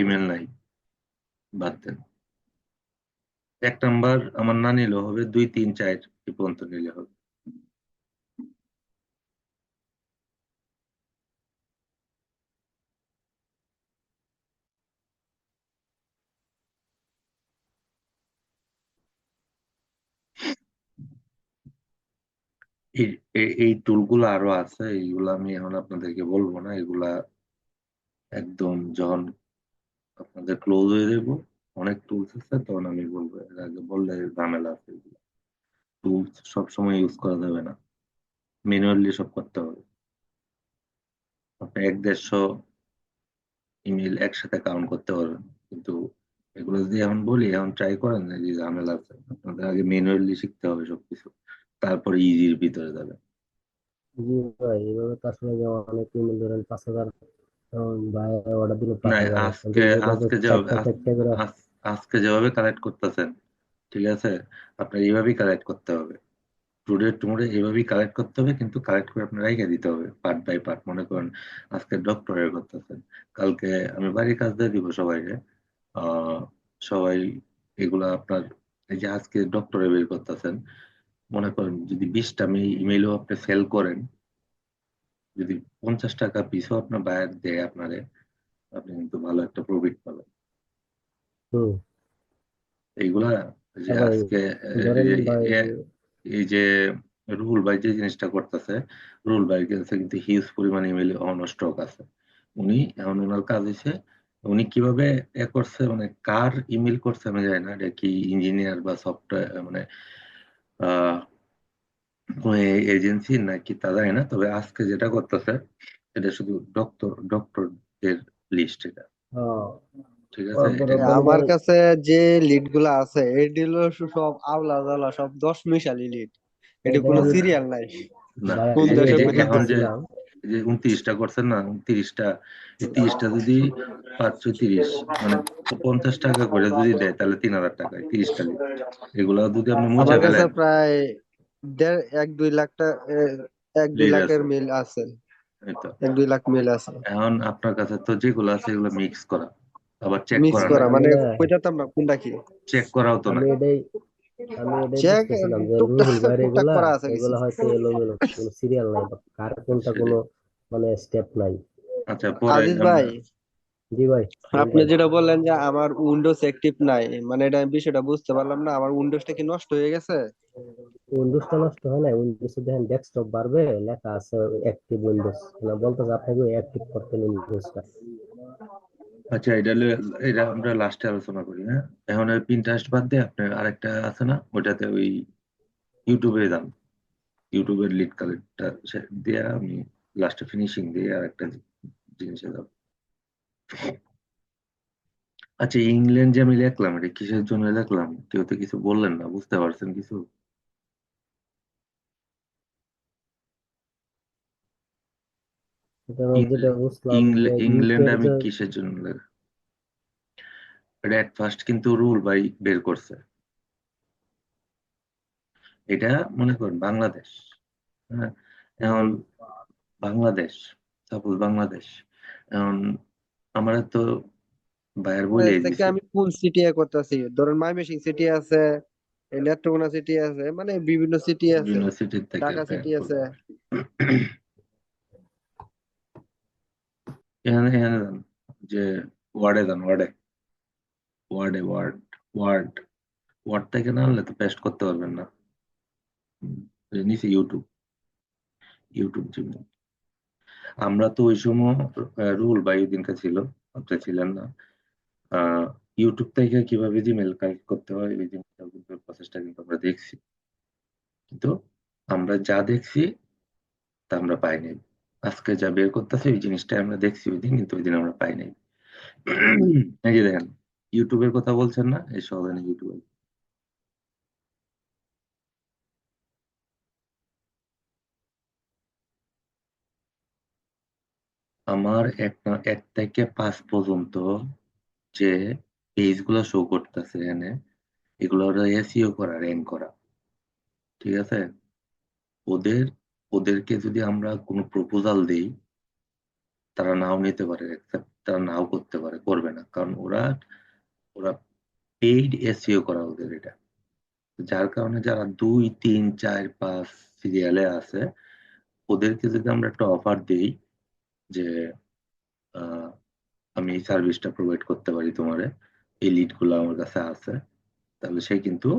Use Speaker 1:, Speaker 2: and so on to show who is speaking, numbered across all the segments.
Speaker 1: Email নাই, বাদ দেন। 1 number আমার না নিলেও হবে, 2 3 4 এই পর্যন্ত নিলে হবে। এই এই টুলগুলো আরো আছে, এইগুলা আমি এখন আপনাদেরকে বলবো না। এগুলা একদম যখন আপনাদের ক্লোজ হয়ে যাবো, অনেক টুলস আছে, তখন আমি বলবো। এর আগে বললে ঝামেলা আছে। টুলস সবসময় ইউজ করা যাবে না, ম্যানুয়ালি সব করতে হবে। আপনি 1 150 ইমেল একসাথে কাউন্ট করতে পারবেন, কিন্তু এগুলো যদি এখন বলি, এখন ট্রাই করেন, যে ঝামেলা আছে। আপনাদের আগে ম্যানুয়ালি শিখতে হবে সবকিছু, তারপরে ইজির ভিতরে যাবে।
Speaker 2: জি ভাই, এভাবে তো আসলে যে অনেক ইমেল ধরেন 5,000 ভাই অর্ডার দিল
Speaker 1: না,
Speaker 2: 5,000, কিন্তু
Speaker 1: আজকে
Speaker 2: এভাবে
Speaker 1: আজকে যেভাবে
Speaker 2: চারটা চারটা করে।
Speaker 1: আজকে যেভাবে কালেক্ট করতেছেন, ঠিক আছে, আপনার এইভাবেই কালেক্ট করতে হবে। টুডে টুমোরে এইভাবেই কালেক্ট করতে হবে, কিন্তু কালেক্ট করে আপনার রাইখে দিতে হবে পার্ট বাই পার্ট। মনে করেন আজকে ডক্টরের করতেছেন, কালকে আমি বাড়ির কাজ দিয়ে দিব সবাইকে। আহ সবাই এগুলা আপনার, এই যে আজকে ডক্টরে বের করতেছেন, মনে করেন যদি 20টা ইমেইলও আপনি সেল করেন, যদি 50 টাকা পিছও আপনার বায়ার দেয় আপনারে, আপনি কিন্তু ভালো একটা প্রফিট পাবেন।
Speaker 2: হুম।
Speaker 1: এইগুলা যে
Speaker 2: আর ভাই
Speaker 1: আজকে এই
Speaker 2: ধরেন
Speaker 1: যে
Speaker 2: ভাই,
Speaker 1: এই যে রুহুল ভাই যে জিনিসটা করতেছে, রুহুল ভাইয়ের কাছে কিন্তু হিউজ পরিমাণ ইমেল অন স্টক আছে। উনি এখন ওনার কাজ হচ্ছে, উনি কিভাবে করছে, মানে কার ইমেল করছে আমি জানি না, এটা কি ইঞ্জিনিয়ার বা সফটওয়্যার, মানে আহ এজেন্সি নাকি তা জানি না, তবে আজকে যেটা করতেছে এটা শুধু ডক্টরদের লিস্ট। এটা
Speaker 2: আহ,
Speaker 1: ঠিক আছে, এটা
Speaker 2: ধরেন
Speaker 3: আমার
Speaker 2: ভাই।
Speaker 3: কাছে যে লিড গুলা আছে এগুলো সব আওলা জলা, সব 10 মিশালি লিড।
Speaker 2: এই
Speaker 3: এটা কোনো
Speaker 2: দেখেন
Speaker 3: সিরিয়াল নাই,
Speaker 1: না,
Speaker 2: ভাই,
Speaker 3: কোন
Speaker 1: এই যে
Speaker 2: আমি
Speaker 1: এই
Speaker 3: দেশে
Speaker 1: যে
Speaker 2: এটা
Speaker 3: কোন
Speaker 1: এখন যে
Speaker 2: দেখতেছিলাম।
Speaker 1: এই যে 29টা করছেন না, 29টা, এই 30টা যদি 530, মানে 50 টাকা করে যদি দেয়, তাহলে 3,000 টাকায় 30টা লিড। এগুলা যদি আপনি মুছে
Speaker 3: আমার কাছে
Speaker 1: ফেলেন,
Speaker 3: প্রায় 1-2 লাখ 1-2 লাখের
Speaker 1: লিড আছে।
Speaker 3: মিল আছে।
Speaker 1: এই তো,
Speaker 3: 1-2 লাখ মিল আছে
Speaker 1: এখন আপনার কাছে তো যেগুলো আছে এগুলো মিক্স করা, আবার চেক
Speaker 3: মিক্স
Speaker 1: করা
Speaker 3: করা,
Speaker 1: নাই।
Speaker 2: আমি
Speaker 3: মানে
Speaker 2: না
Speaker 3: কইতাম না কোনটা কি।
Speaker 1: চেক করাও তো
Speaker 2: আমি
Speaker 1: নাই।
Speaker 2: এটাই আমি এটাই
Speaker 3: চেক
Speaker 2: বুঝতেছিলাম যে
Speaker 3: টুকটাক
Speaker 2: রুহুল ভাইয়ের
Speaker 3: টুকটাক
Speaker 2: এগুলা
Speaker 3: করা আছে কিছু।
Speaker 2: এগুলা হয়তো এলোমেলো, কোনো সিরিয়াল নাই বা কার কোনটা
Speaker 1: সেটাই।
Speaker 2: কোনো মানে স্টেপ নাই।
Speaker 1: আচ্ছা, পরে
Speaker 3: আজিজ
Speaker 1: আমরা,
Speaker 3: ভাই,
Speaker 2: জি ভাই, বলেন
Speaker 3: আপনি
Speaker 2: ভাই।
Speaker 3: যেটা বললেন যে আমার উইন্ডোজ অ্যাক্টিভ নাই, মানে এটা আমি বিষয়টা বুঝতে পারলাম না। আমার উইন্ডোজটা কি নষ্ট হয়ে গেছে?
Speaker 2: উইন্ডোজটা নষ্ট হয় না, উইন্ডোজে দেখেন ডেস্কটপ বাড়বে, লেখা আছে অ্যাক্টিভ উইন্ডোজ, মানে বলতেছে আপনাকে অ্যাক্টিভ করতে উইন্ডোজটা।
Speaker 1: আচ্ছা, এটা আমরা লাস্টে আলোচনা করি, হ্যাঁ। এখন ওই পিন্টারেস্ট বাদ দিয়ে আপনার আরেকটা আছে না, ওইটাতে ওই ইউটিউবে যান। ইউটিউবের লিড কালেক্টটা দিয়ে আমি লাস্টে ফিনিশিং দিয়ে আর একটা জিনিসে যাব। আচ্ছা, ইংল্যান্ড যে আমি লিখলাম, এটা কিসের জন্য লিখলাম? কেউ তো কিছু বললেন না, বুঝতে পারছেন কিছু?
Speaker 2: এটা আমি যেটা বুঝলাম যে
Speaker 1: ইংল্যান্ড
Speaker 2: ইউকের
Speaker 1: আমি
Speaker 2: যে।
Speaker 1: কিসের জন্য এটা এট ফার্স্ট কিন্তু রুল বাই বের করছে। এটা মনে করেন বাংলাদেশ, হ্যাঁ। এখন বাংলাদেশ, সাপোজ বাংলাদেশ, এখন আমরা তো বাইরে বলে
Speaker 3: বাংলাদেশ থেকে
Speaker 1: দিছি,
Speaker 3: আমি কোন সিটি এ করতেছি, ধরেন ময়মনসিংহ সিটি আছে, এই নেত্রকোনা সিটি আছে, মানে বিভিন্ন সিটি আছে,
Speaker 1: ইউনিভার্সিটির থেকে
Speaker 3: ঢাকা
Speaker 1: ব্যাক
Speaker 3: সিটি আছে।
Speaker 1: করবো। এখানে এখানে যান, যে ওয়ার্ডে যান, ওয়ার্ডে ওয়ার্ড ওয়ার্ড ওয়ার্ড থেকে না আনলে তো পেস্ট করতে পারবেন না। নিচে ইউটিউব, জিমেল। আমরা তো ওই সময়, রুল বা এই দিনটা ছিল, আপনি ছিলেন না। আহ ইউটিউব থেকে কিভাবে জিমেল কালেক্ট করতে হয় এই জিনিসটা কিন্তু, প্রসেসটা কিন্তু আমরা দেখছি, কিন্তু আমরা যা দেখছি তা আমরা পাই নাই। আজকে যা বের করতেছে ওই জিনিসটা আমরা দেখছি ওই দিন, কিন্তু ওই দিন আমরা পাই নাই। এই যে দেখেন, ইউটিউবের কথা বলছেন না, এই সব ইউটিউবে। আমার 1 থেকে 5 পর্যন্ত যে পেজ গুলো শো করতেছে এখানে, এগুলো হলো এসইও করা, র্যাঙ্ক করা, ঠিক আছে। ওদের ওদেরকে যদি আমরা কোনো প্রপোজাল দেই, তারা নাও নিতে পারে, তারা নাও করতে পারে, করবে না, কারণ ওরা ওরা পেইড এসইও করা ওদের এটা। যার কারণে যারা 2, 3, 4, 5 সিরিয়ালে আছে, ওদেরকে যদি আমরা একটা অফার দিই যে আহ, আমি এই সার্ভিসটা প্রোভাইড করতে পারি তোমারে, এই লিড গুলো আমার কাছে আছে, তাহলে সে কিন্তু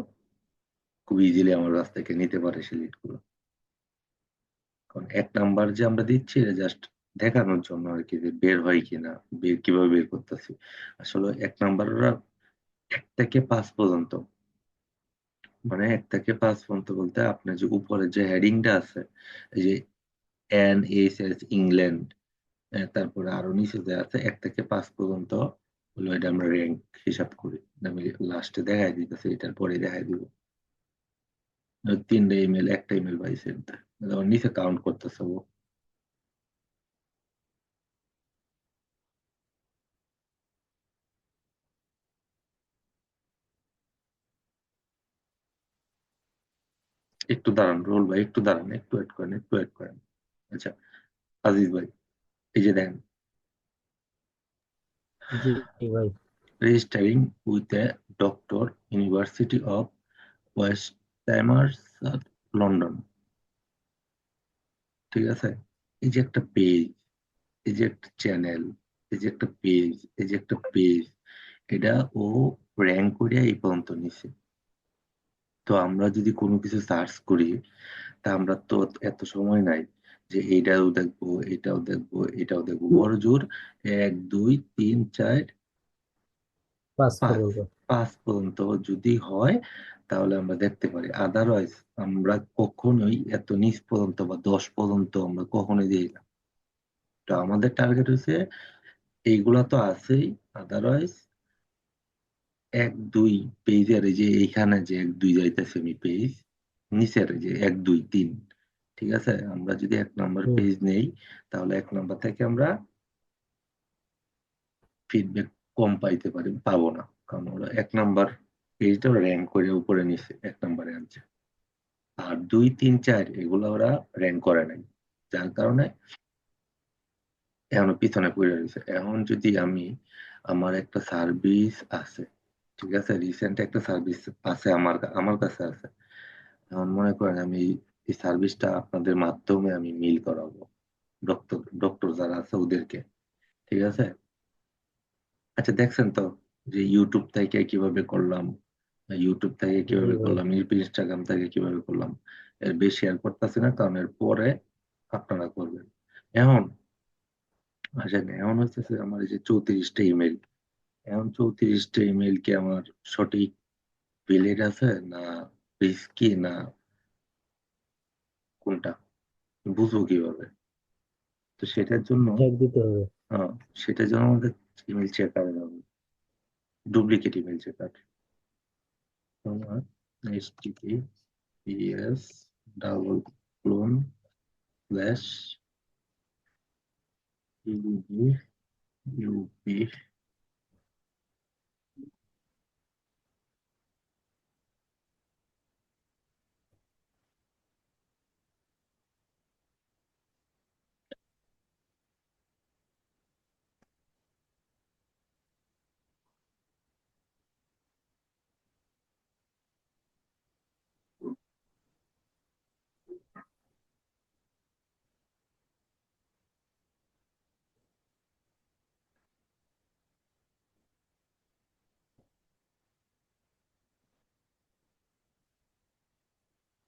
Speaker 1: খুব ইজিলি আমার কাছ থেকে নিতে পারে সেই লিড গুলো। কারণ 1 নাম্বার যে আমরা দিচ্ছি এটা জাস্ট দেখানোর জন্য আর কি, যে বের হয় কিনা, কিভাবে বের করতেছি। আসলে 1 নাম্বার ওরা 1 থেকে 5 পর্যন্ত, মানে 1 থেকে 5 পর্যন্ত বলতে আপনার যে উপরে যে হেডিংটা আছে, এই যে NSS ইংল্যান্ড, তারপরে আরো নিচে যে আছে 1 থেকে 5 পর্যন্ত, হলো এটা আমরা র্যাঙ্ক হিসাব করি। আমি লাস্টে দেখাই দিতেছি, এটার পরে দেখাই দিব। 3টা ইমেল, একটা ইমেল পাইছে, যেমন নিচে কাউন্ট করতেছে ও। একটু দাঁড়ান রোল ভাই, একটু দাঁড়ান, একটু ওয়েট করেন, একটু ওয়েট করেন। আচ্ছা আজিজ ভাই, এই যে দেখেন,
Speaker 2: জি ভাই।
Speaker 1: Registering with a doctor, university of Westhammershire, London. ঠিক আছে, এই যে একটা পেজ, এই যে একটা চ্যানেল, এই যে একটা পেজ, এই যে একটা পেজ, এটা ও র্যাঙ্ক করে এই পর্যন্ত নিছে। তো আমরা যদি কোনো কিছু সার্চ করি, তা আমরা তো এত সময় নাই যে এইটাও দেখবো, এটাও দেখবো, এটাও দেখবো। বড় জোর 1, 2, 3, 4,
Speaker 2: 5
Speaker 1: 5,
Speaker 2: পর্যন্ত।
Speaker 1: 5 পর্যন্ত যদি হয় তাহলে আমরা দেখতে পারি, আদারওয়াইজ আমরা কখনোই এত নিচ পর্যন্ত বা 10 পর্যন্ত আমরা কখনোই দিই না। তো আমাদের টার্গেট হচ্ছে এইগুলা তো আছেই, আদারওয়াইজ 1, 2 পেজের, এই যে এইখানে যে 1, 2 যাইতেছে আমি পেজ, নিচের যে 1, 2, 3, ঠিক আছে, আমরা যদি 1 নাম্বার
Speaker 2: হুম।
Speaker 1: পেজ নেই, তাহলে 1 নাম্বার থেকে আমরা ফিডব্যাক কম পাইতে পারি, পাবো না, কারণ ওরা 1 নাম্বার পেজটা র্যাঙ্ক করে উপরে নিচে 1 নাম্বারে আনছে। আর 2, 3, 4 এগুলো ওরা র্যাঙ্ক করে নাই, যার কারণে এখনো পিছনে পড়ে রয়েছে। এখন যদি আমি, আমার একটা সার্ভিস আছে, ঠিক আছে, রিসেন্ট একটা সার্ভিস আছে, আমার কাছে আছে। এখন মনে করেন আমি এই সার্ভিসটা আপনাদের মাধ্যমে আমি মিল করাবো ডক্টর ডক্টর যারা আছে ওদেরকে, ঠিক আছে। আচ্ছা দেখছেন তো যে ইউটিউব থেকে কিভাবে করলাম, ইউটিউব থেকে
Speaker 2: জি
Speaker 1: কিভাবে
Speaker 2: ভাই।
Speaker 1: করলাম, ইনস্টাগ্রাম থেকে কিভাবে করলাম, এর বেশি শেয়ার করতেছি না, কারণ এর পরে আপনারা করবেন। এখন আসেন, এখন হচ্ছে আমার এই যে 34টা ইমেল, এখন 34টা ইমেল কি আমার সঠিক ভ্যালিড আছে, না রিস্কি, না কোনটা বুঝবো কিভাবে? তো সেটার জন্য,
Speaker 2: চেক দিতে হবে।
Speaker 1: হ্যাঁ, সেটার জন্য আমাদের ইমেল চেকার হবে, ডুপ্লিকেট ইমেল চেকার। তোমার HTTPS double clone slash UP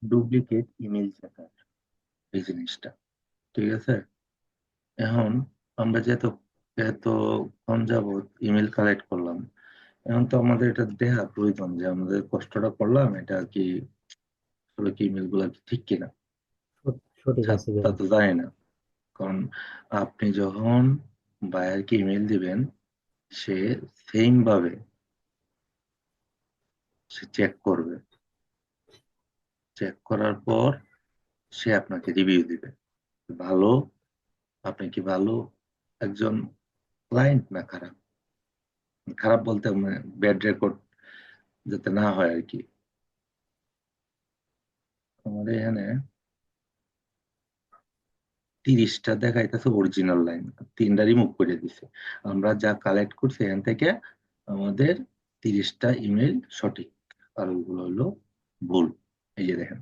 Speaker 1: duplicate email checker, এই জিনিসটা, ঠিক আছে। এখন আমরা যেহেতু এতক্ষণ যাবত ইমেল কালেক্ট করলাম, এখন তো আমাদের এটা দেখা প্রয়োজন যে আমাদের কষ্টটা করলাম এটা আর কি, আসলে কি ইমেল গুলা কি ঠিক কিনা,
Speaker 2: সঠিক আছে
Speaker 1: তা
Speaker 2: কিনা।
Speaker 1: তো জানি না। কারণ আপনি যখন বায়ারকে ইমেল দিবেন, সে সেম ভাবে সে চেক করবে, চেক করার পর সে আপনাকে রিভিউ দিবে, ভালো, আপনি কি ভালো একজন ক্লায়েন্ট না খারাপ। খারাপ বলতে ব্যাড রেকর্ড যাতে না হয় আর কি। আমাদের এখানে 30টা দেখাইতেছে অরিজিনাল লাইন, 3টা রিমুভ করে দিছে। আমরা যা কালেক্ট করছি এখান থেকে আমাদের 30টা ইমেল সঠিক, আর ওগুলো হলো ভুল। এই যে দেখেন,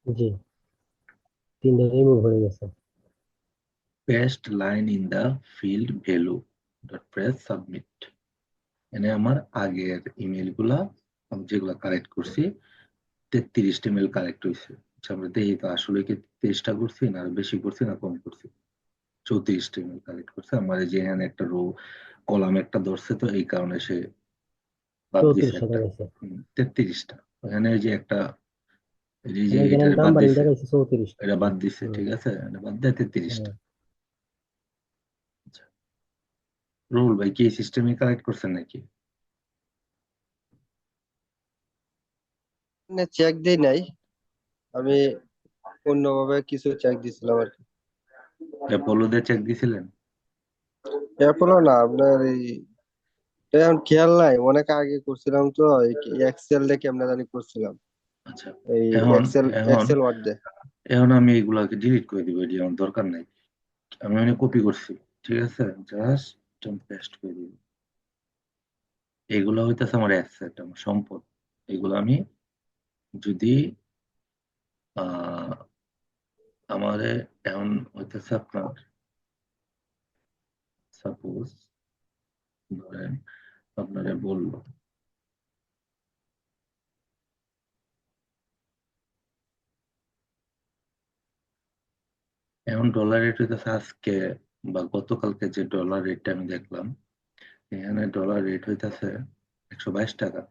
Speaker 2: জি, 3টা রিমুভ হয়ে গেছে।
Speaker 1: Paste line in the field value dot press submit. এখানে আমার আগের ইমেল গুলা আমি যেগুলা কালেক্ট করছি 33টা ইমেল কালেক্ট হয়েছে। আচ্ছা, আমরা দেখি তো আসলে কি 23টা করছি না আরো বেশি করছি না কম করছি। 34টা ইমেল কালেক্ট করছে আমার। এই যে এখানে একটা রো কলাম একটা ধরছে, তো এই কারণে সে বাদ দিছে
Speaker 2: 34টা
Speaker 1: একটা।
Speaker 2: দেখাইছে।
Speaker 1: 33টা ওখানে এই যে একটা, এই যে
Speaker 2: মানে এখানে
Speaker 1: এটারে বাদ
Speaker 2: নাম্বারিং
Speaker 1: দিছে,
Speaker 2: দেখাইছে 34টা।
Speaker 1: এটা বাদ দিছে,
Speaker 2: হুম,
Speaker 1: ঠিক আছে, এটা বাদ দেয় 33টা।
Speaker 2: হ্যাঁ।
Speaker 1: আচ্ছা, রুল ভাই কি সিস্টেমে কালেক্ট করছেন নাকি?
Speaker 3: চেক দেই নাই, আমি অন্যভাবে কিছু চেক দিছিলাম আর কি।
Speaker 1: অ্যাপোলো দিয়ে চেক দিছিলেন?
Speaker 3: এরপরও না আপনার এই, এটা এখন খেয়াল নাই, অনেক আগে করছিলাম তো, এক্সেল দিয়ে কেমনে জানি করছিলাম,
Speaker 1: আচ্ছা,
Speaker 3: এই
Speaker 1: এখন
Speaker 3: এক্সেল
Speaker 1: এখন
Speaker 3: এক্সেল ওয়ার্ড দিয়ে।
Speaker 1: এখন আমি এগুলাকে ডিলিট করে দিব, এটি আমার দরকার নাই। আমি মানে কপি করছি, ঠিক আছে, জাস্ট পেস্ট করে দিব। এগুলো হইতেছে আমার অ্যাসেট, আমার সম্পদ। এগুলো আমি যদি আহ আমারে এখন হইতেছে আপনার, সাপোজ ধরেন আপনারে বললো এখন ডলার রেট হইতেছে আজকে বা গতকালকে যে ডলার রেটটা আমি দেখলাম, এখানে ডলার রেট হইতেছে 122 টাকা।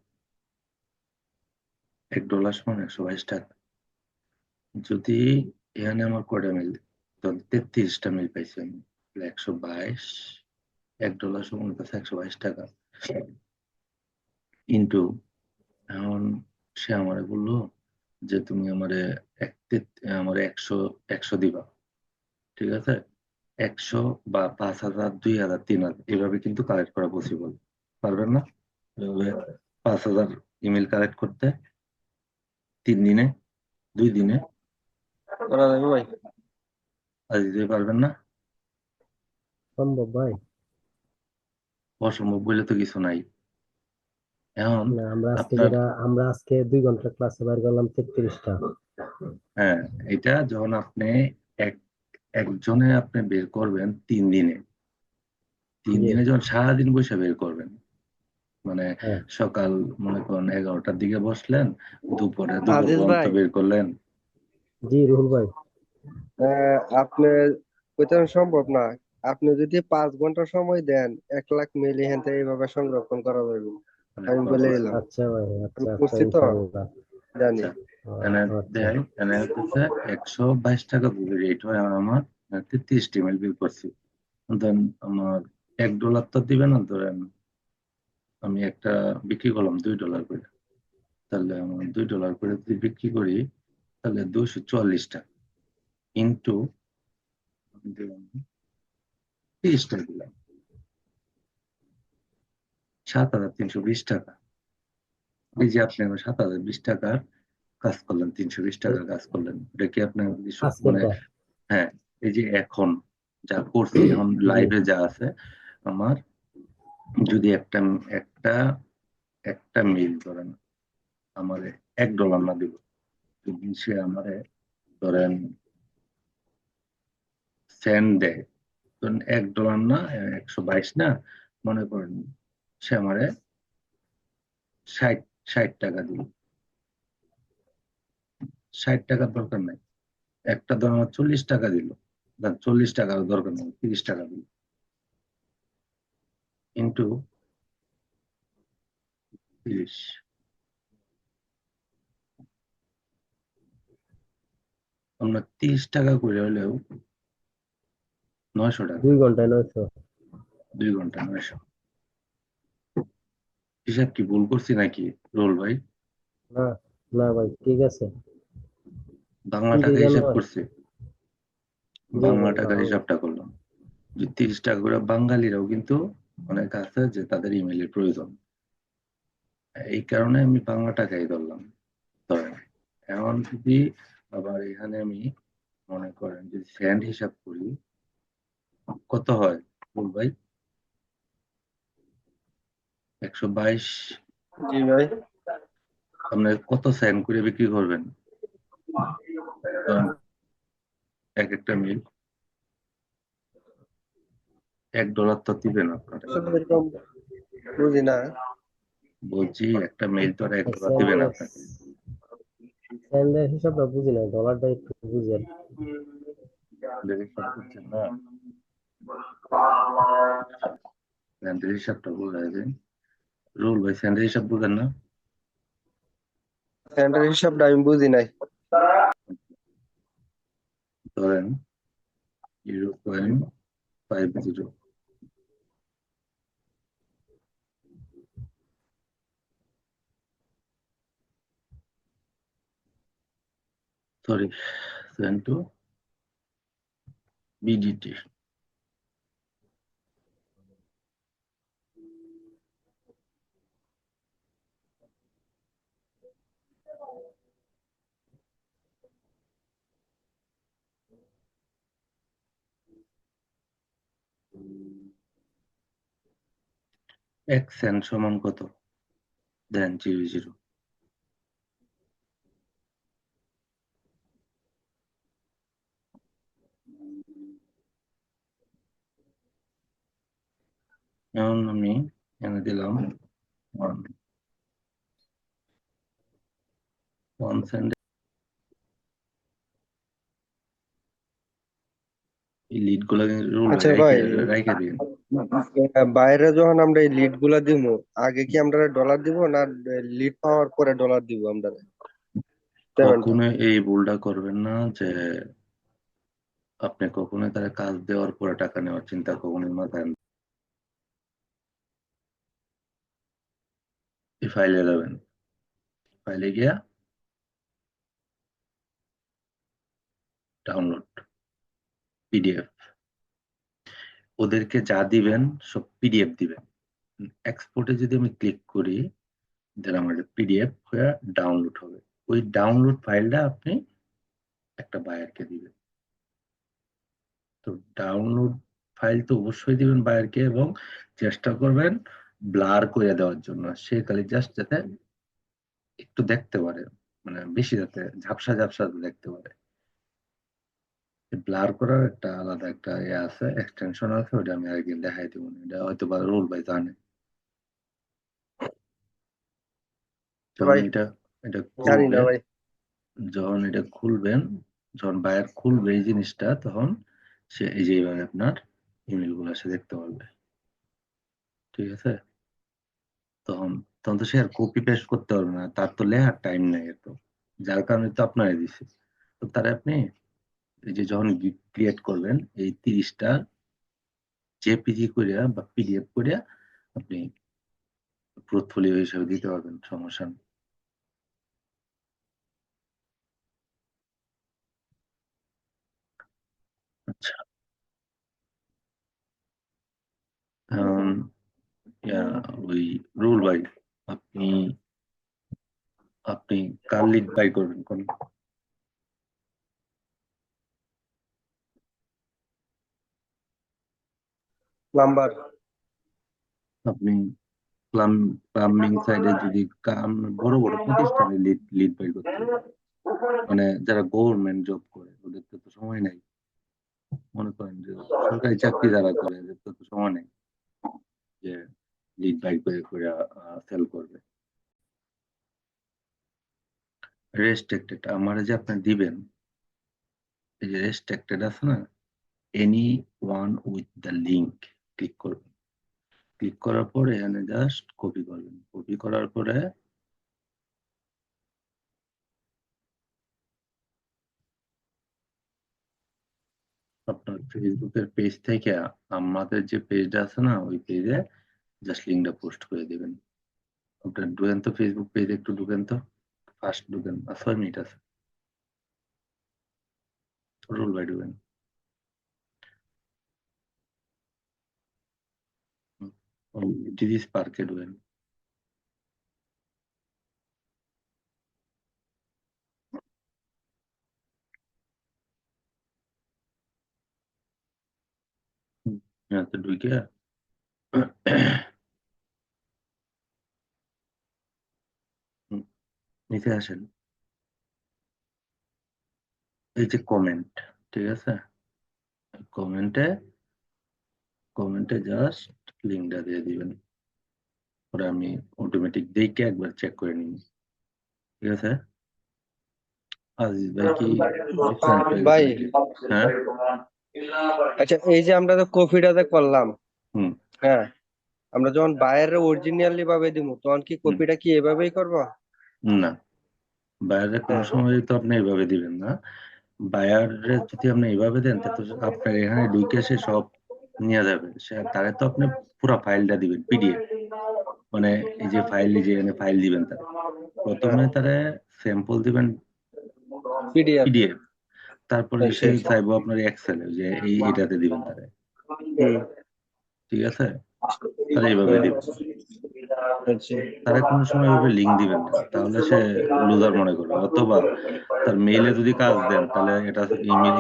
Speaker 1: $1 সমান 122 টাকা। যদি এখানে আমার কয়টা মিল, ধরেন 33টা মিল পাইছি আমি, 122, $1 সমান হইতেছে 122 টাকা ইন্টু, এখন সে আমারে বললো যে তুমি আমারে আমারে 100 দিবা, ঠিক আছে। 100 বা 5,000, 2,000, 3,000 এভাবে কিন্তু কালেক্ট করা পসিবল। পারবেন না এভাবে 5,000 ইমেল কালেক্ট করতে 3 দিনে, 2 দিনে?
Speaker 3: করা যাবে ভাই?
Speaker 1: আজ দিতে পারবেন না?
Speaker 2: সম্ভব ভাই?
Speaker 1: অসম্ভব বলে তো কিছু নাই। এখন
Speaker 2: না,
Speaker 1: আপনার,
Speaker 2: আমরা আজকে 2 ঘন্টা ক্লাসে বাইর করলাম 33টা।
Speaker 1: হ্যাঁ, এটা যখন আপনি এক একজনে আপনি বের করবেন 3 দিনে, তিন
Speaker 2: জি,
Speaker 1: দিনে যখন সারাদিন বসে বের করবেন, মানে
Speaker 2: হ্যাঁ।
Speaker 1: সকাল মনে করেন 11টার দিকে বসলেন, দুপুর
Speaker 3: আজিজ
Speaker 1: পর্যন্ত
Speaker 3: ভাই,
Speaker 1: বের করলেন।
Speaker 2: জি রুহুল ভাই।
Speaker 3: আপনি কইতে সম্ভব না, আপনি যদি 5 ঘন্টা সময় দেন 1 লাখ মেইল এখান থেকে এইভাবে সংরক্ষণ করা যাবে,
Speaker 1: মানে
Speaker 3: আমি বলে দিলাম।
Speaker 2: আচ্ছা ভাই,
Speaker 3: আমি
Speaker 2: আচ্ছা আচ্ছা,
Speaker 3: করছি তো,
Speaker 2: ইনশাআল্লাহ।
Speaker 3: জানি।
Speaker 1: আচ্ছা, এখানে
Speaker 2: আচ্ছা।
Speaker 1: দেয়, এখানে হচ্ছে 122 টাকা রেট হয়, আর আমার 33 ইমেল বিল করছি। দেন আমার $1 তো দিবে না, ধরেন আমি একটা বিক্রি করলাম $2 করে, তাহলে আমার $2 করে যদি বিক্রি করি, তাহলে 244 টাকা ইন্টু দিলাম 30টা দিলাম 7,320 টাকা। এই যে আপনি আমার 7,020 টাকার কাজ করলেন, 320 টাকার কাজ করলেন, এটা কি আপনার মানে,
Speaker 2: আজকেরটা।
Speaker 1: হ্যাঁ, এই যে এখন যা করছি, এখন
Speaker 2: জি,
Speaker 1: লাইভে যা আছে আমার, যদি একটা একটা একটা মিল ধরেন আমারে $1 না দিব, যদি সে আমারে ধরেন সেন্ড দেয়, ধরেন $1 না, 122 না, মনে করেন সে আমারে 60 টাকা দিল। 60 টাকার দরকার নাই, একটা ধর আমার 40 টাকা দিল, 40 টাকার দরকার নেই, 30 টাকা দিল ইন্টু 30, আমরা 30 টাকা করে হলেও 900 টাকা,
Speaker 2: 2 ঘন্টায় 900।
Speaker 1: 2 ঘন্টা 900। হিসাব কি ভুল করছি নাকি রোল ভাই?
Speaker 2: না, না ভাই, ঠিক আছে।
Speaker 1: বাংলা
Speaker 2: কি
Speaker 1: টাকা
Speaker 2: জানো
Speaker 1: হিসাব
Speaker 2: ভাই?
Speaker 1: করছি,
Speaker 2: জি
Speaker 1: বাংলা
Speaker 2: ভাই,
Speaker 1: টাকার
Speaker 2: বাংলা।
Speaker 1: হিসাবটা করলাম যে 30 টাকা করে। বাঙালিরাও কিন্তু অনেক আছে যে তাদের ইমেলের প্রয়োজন, এই কারণে আমি বাংলা টাকাই ধরলাম। ধরেন এখন যদি আবার এখানে আমি মনে করেন যদি সেন্ট হিসাব করি কত হয় বল ভাই? 122।
Speaker 3: জি ভাই।
Speaker 1: আপনি কত সেন্ট করে বিক্রি করবেন? ধরেন এক একটা মিল $1 তো দিবেন আপনার।
Speaker 3: আসলে এরকম বুঝি না।
Speaker 1: বলছি একটা মিল তো আর $1 দিবেন আপনাকে।
Speaker 2: স্যান্ডের হিসাবটা বুঝি না, ডলারটা একটু বুঝি আর কি।
Speaker 1: সেন্টের হিসাব করছেন না? সেন্টের হিসাবটা বোঝা যায়। রুল ভাই সেন্টের হিসাব বুঝেন না?
Speaker 3: সেন্টার হিসাবটা আমি বুঝি নাই।
Speaker 1: ধরেন 0.50, সরি, সেন্ট টু বিডিটি। এক সেন্ট সমান কত? দেন 0.0। এখন আমি এনে দিলাম 1 সেন্ট। এই লিড গুলা রুল
Speaker 3: আচ্ছা
Speaker 1: রাইখে
Speaker 3: ভাই,
Speaker 1: রাইখে দিন।
Speaker 3: বাইরে যখন আমরা এই লিড গুলা দিব, আগে কি আমরা ডলার দিব না লিড পাওয়ার পরে ডলার দিব আমরা পেমেন্টটা?
Speaker 1: কখনো এই ভুলটা করবেন না যে আপনি কখনোই তারা কাজ দেওয়ার পরে টাকা নেওয়ার চিন্তা কখনোই মাথায় আনবেন না। এই ফাইলে যাবেন, ফাইলে গিয়া ডাউনলোড পিডিএফ, ওদেরকে যা দিবেন সব পিডিএফ দিবেন। এক্সপোর্টে যদি আমি ক্লিক করি দেন আমার পিডিএফ হয়ে ডাউনলোড হবে। ওই ডাউনলোড ফাইলটা আপনি একটা বায়ারকে দিবেন। তো ডাউনলোড ফাইল তো অবশ্যই দিবেন বায়ারকে, এবং চেষ্টা করবেন ব্লার করে দেওয়ার জন্য। সে খালি জাস্ট যাতে একটু দেখতে পারে, মানে বেশি যাতে ঝাপসা ঝাপসা দেখতে পারে। ব্লার করার একটা আলাদা একটা ইয়ে আছে, এক্সটেনশন আছে, ওটা আমি একদিন দেখাই দিব। এটা হয়তো বা রুল ভাই জানে। যখন
Speaker 3: ভাই
Speaker 1: এটা এটা
Speaker 3: জানি না
Speaker 1: খুলবে,
Speaker 3: ভাই।
Speaker 1: যখন এটা খুলবেন, যখন বায়ার খুলবে এই জিনিসটা, তখন সে এই যে এইভাবে আপনার ইমেল গুলো সে দেখতে পারবে। ঠিক আছে? তখন তখন তো সে আর কপি পেস্ট করতে পারবে না, তার তো লেখার টাইম নেই এত। যার কারণে তো আপনারে দিছে। তো তারা আপনি এই যে যখন ক্রিয়েট করবেন এই 30টা জেপিজি করিয়া বা পিডিএফ করিয়া আপনি পোর্টফোলিও হিসেবে দিতে পারবেন, সমস্যা নেই। আচ্ছা, এখন ইয়া, ওই রুল ভাই, আপনি আপনি কার লিড বাই করবেন কোন?
Speaker 3: নাম্বার।
Speaker 1: আপনি প্লাম্বিং সাইডে যদি বড় বড় প্রতিষ্ঠানে লিড লিড বাই করতে হবে। মানে যারা গভর্নমেন্ট জব করে ওদের তো সময় নাই। মনে করেন যে সরকারি চাকরি যারা করে এদের তো সময় নেই যে লিড বাই করে করে সেল করবে। রেস্ট্রিক্টেড আমার যে আপনি দিবেন, এই যে রেস্ট্রিক্টেড আছে না, any one with the link click করবেন। ক্লিক করার পরে এখানে জাস্ট কপি করবেন। কপি করার পরে আপনার ফেসবুকের পেজ থেকে আমাদের যে পেজটা আছে না ওই পেজে জাস্ট লিঙ্কটা পোস্ট করে দিবেন। আপনার ঢুকেন তো ফেসবুক পেজে, একটু ঢুকেন তো, ফার্স্ট ঢুকেন, 6 মিনিট আছে, রুল বাই ঢুকেন। ডিজিস পার্কে ঢুকেন। তো ঢুকে নিচে আসেন, এই যে কমেন্ট, ঠিক আছে, কমেন্টে জাস্ট লিঙ্কটা দিয়ে দিবেন, পরে আমি অটোমেটিক দেখে একবার চেক করে নিই, ঠিক আছে। আজিজ ভাই কি ডিসকানেক্ট হয়ে গেছে
Speaker 3: ভাই
Speaker 1: নাকি? হ্যাঁ।
Speaker 3: আচ্ছা, এই যে আমরা তো কপিটাতে করলাম,
Speaker 1: হুম
Speaker 3: হ্যাঁ, আমরা যখন বাইরের অরিজিনালি ভাবে দিব তখন কি
Speaker 1: হুম
Speaker 3: কপিটা কি এভাবেই করবো?
Speaker 1: না, বাইরে কোনো
Speaker 3: হ্যাঁ,
Speaker 1: সময় তো আপনি এইভাবে দিবেন না। বায়ারে যদি আপনি এইভাবে দেন তো আপনার এখানে ঢুকে সে সব নিয়ে যাবে, সে তারে তো আপনি পুরো ফাইলটা দিবেন পিডিএফ, মানে এই যে ফাইল, যে এখানে ফাইল দিবেন তারে, প্রথমে তারে স্যাম্পল দিবেন
Speaker 3: পিডিএফ।
Speaker 1: পিডিএফ, তারপরে
Speaker 3: আচ্ছা
Speaker 1: সে
Speaker 3: আচ্ছা।
Speaker 1: চাইবো আপনার এক্সেল যে এটাতে দিবেন তারে,
Speaker 3: হুম
Speaker 1: ঠিক আছে, তারা এইভাবে
Speaker 3: হুম।
Speaker 1: দিবেন।
Speaker 3: আচ্ছা
Speaker 1: তারা কোনো সময় এভাবে লিঙ্ক দিবেন না, তাহলে সে লুজার মনে করবে। অথবা তার মেইলে যদি কাজ দেন তাহলে এটা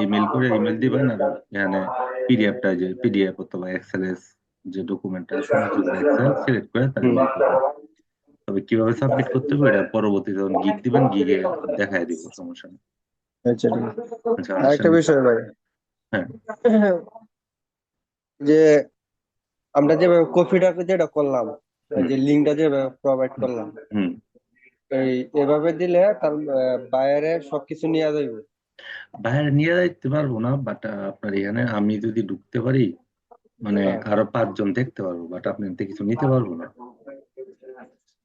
Speaker 1: ইমেল করে ইমেল দিবেন, আর এখানে পিডিএফটা, যে পিডিএফ অথবা এক্সএলএস যে ডকুমেন্টটা সমস্ত এক্সেল সিলেক্ট করে তার
Speaker 3: হুম।
Speaker 1: মেল করবেন। তবে কিভাবে সাবমিট করতে হবে এটা পরবর্তীতে যখন গিগ দিবেন গিগে দেখায় দিব, সমস্যা নেই।
Speaker 3: আচ্ছা ঠিক আছে।
Speaker 1: আচ্ছা
Speaker 3: আরেকটা
Speaker 1: আসেন।
Speaker 3: বিষয় ভাই,
Speaker 1: হ্যাঁ।
Speaker 3: যে আমরা যেভাবে কপিটা যেটা করলাম,
Speaker 1: হুম
Speaker 3: যে লিঙ্কটা যেভাবে প্রোভাইড
Speaker 1: হুম
Speaker 3: করলাম,
Speaker 1: হুম।
Speaker 3: এই এভাবে দিলে তার বাইরে সবকিছু নিয়ে যাইবে।
Speaker 1: বাইরে নিয়ে যাইতে পারবো না, বাট আপনার এখানে আমি যদি ঢুকতে পারি, মানে
Speaker 3: হ্যাঁ,
Speaker 1: আরো 5 জন দেখতে পারবো, বাট আপনি এতে কিছু নিতে পারবো না।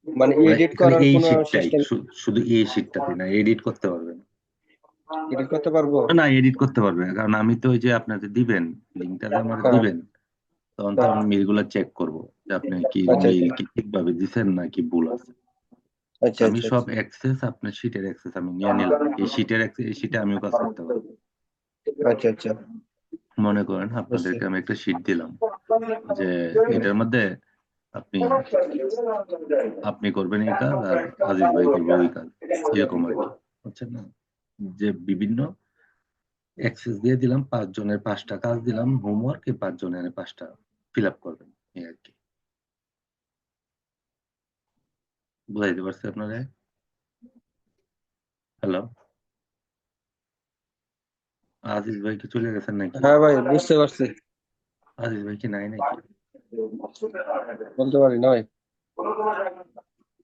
Speaker 3: মানে
Speaker 1: মানে
Speaker 3: এডিট
Speaker 1: খালি
Speaker 3: করার
Speaker 1: এই
Speaker 3: কোনো
Speaker 1: শীটটাই,
Speaker 3: সিস্টেম
Speaker 1: শুধু এই শীটটাতে না, এডিট করতে পারবেন।
Speaker 3: এডিট করতে পারবো?
Speaker 1: না, এডিট করতে পারবেন, কারণ আমি তো ওই যে আপনাদের দিবেন, লিঙ্কটা যে আমার
Speaker 3: হ্যাঁ
Speaker 1: দিবেন, তখন তো
Speaker 3: হ্যাঁ।
Speaker 1: আমি মেলগুলো চেক করব যে আপনি কি
Speaker 3: আচ্ছা
Speaker 1: মেইল
Speaker 3: আচ্ছা
Speaker 1: কি ঠিকভাবে দিচ্ছেন নাকি ভুল আছে।
Speaker 3: আচ্ছা
Speaker 1: আমি
Speaker 3: আচ্ছা
Speaker 1: সব
Speaker 3: আচ্ছা
Speaker 1: অ্যাক্সেস, আপনার শীটের অ্যাক্সেস আমি নিয়ে নিলাম, এই শীটের অ্যাক্সেস, এই শীটে আমিও কাজ করতে পারবো।
Speaker 3: আচ্ছা আচ্ছা।
Speaker 1: মনে করেন
Speaker 3: বুঝছি।
Speaker 1: আপনাদেরকে আমি একটা শীট দিলাম যে এটার মধ্যে আপনি আপনি করবেন এই কাজ আর আজিজ ভাই করবে ওই কাজ, এরকম আর কি, বুঝছেন না, যে বিভিন্ন অ্যাক্সেস দিয়ে দিলাম, 5 জনের 5টা কাজ দিলাম হোমওয়ার্ক, এই 5 জনের 5টা ফিল আপ করবেন, এই আর কি। বুঝাইতে পারছি আপনারা? হ্যালো, আজিজ ভাই কি চলে গেছেন নাকি?
Speaker 3: হ্যাঁ ভাই, বুঝতে পারছি।
Speaker 1: আজিজ ভাই কি নাই নাকি?
Speaker 3: বলতে পারি না ভাই।